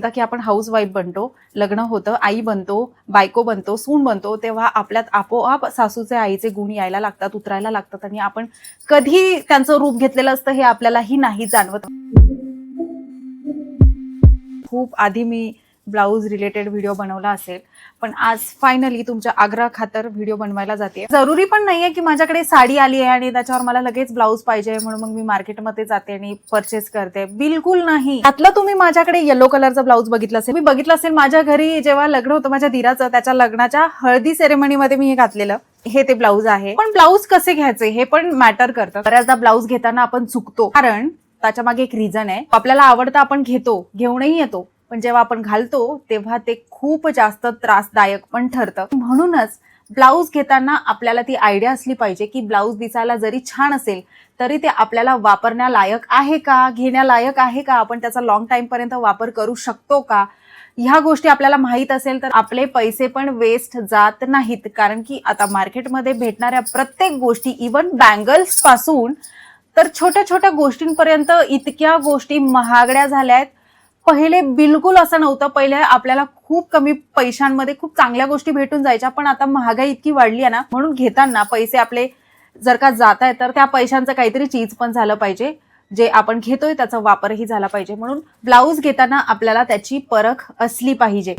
की आपण house wife बनतो, लग्न होतं, आई बनतो, बायको बनतो, सून बनतो, तेव्हा आपल्यात आपोआप सासूचे आईचे गुण यायला लागतात, उतरायला लागतात आणि आपण कधी त्यांचं रूप घेतलेलं असतं हे आपल्यालाही नाही जाणवत. खूप आधी मी ब्लाऊज रिलेटेड व्हिडिओ बनवला असेल, पण आज फायनली तुमच्या आग्रह खातर व्हिडिओ बनवायला जाते. जरुरी पण नाहीये की माझ्याकडे साडी आली आहे आणि त्याच्यावर मला लगेच ब्लाऊज पाहिजे म्हणून मग मी मार्केटमध्ये जाते आणि परचेस करते. बिलकुल नाही. त्यातलं तुम्ही माझ्याकडे येलो कलरचा ब्लाऊज बघितला असेल, मी बघितलं असेल माझ्या घरी जेव्हा लग्न होतं माझ्या धीराचं, त्याच्या लग्नाच्या हळदी सेरेमनीमध्ये मी हे घातलेलं. हे ते ब्लाऊज आहे. पण ब्लाऊज कसे घ्यायचे हे पण मॅटर करतं. बऱ्याचदा ब्लाऊज घेताना आपण चुकतो, कारण त्याच्या मागे एक रिझन आहे. आपल्याला आवडतं आपण घेतो, घेऊनही येतो, पण जेव्हा आपण घालतो तेव्हा ते खूप जास्त त्रासदायक पण ठरतं. म्हणूनच ब्लाऊज घेताना आपल्याला ती आयडिया असली पाहिजे की ब्लाऊज दिसायला जरी छान असेल तरी ते आपल्याला वापरण्यालायक आहे का, घेण्यालायक आहे का, आपण त्याचा लॉंग टाइम पर्यंत वापर करू शकतो का, ह्या गोष्टी आपल्याला माहित असेल तर आपले पैसे पण वेस्ट जात नाहीत. कारण की आता मार्केटमध्ये भेटणाऱ्या प्रत्येक गोष्टी, इवन बँगल्स पासून तर छोट्या छोट्या गोष्टींपर्यंत इतक्या गोष्टी महागड्या झाल्यात. पहिले बिलकुल असं नव्हतं. पहिले आपल्याला खूप कमी पैशांमध्ये खूप चांगल्या गोष्टी भेटून जायच्या, पण आता महागाई इतकी वाढली आहे ना, म्हणून घेताना पैसे आपले जर का जात आहे तर त्या पैशांचं काहीतरी चीज पण झालं पाहिजे, जे आपण घेतोय त्याचा वापरही झाला पाहिजे. म्हणून ब्लाऊज घेताना आपल्याला त्याची परख असली पाहिजे.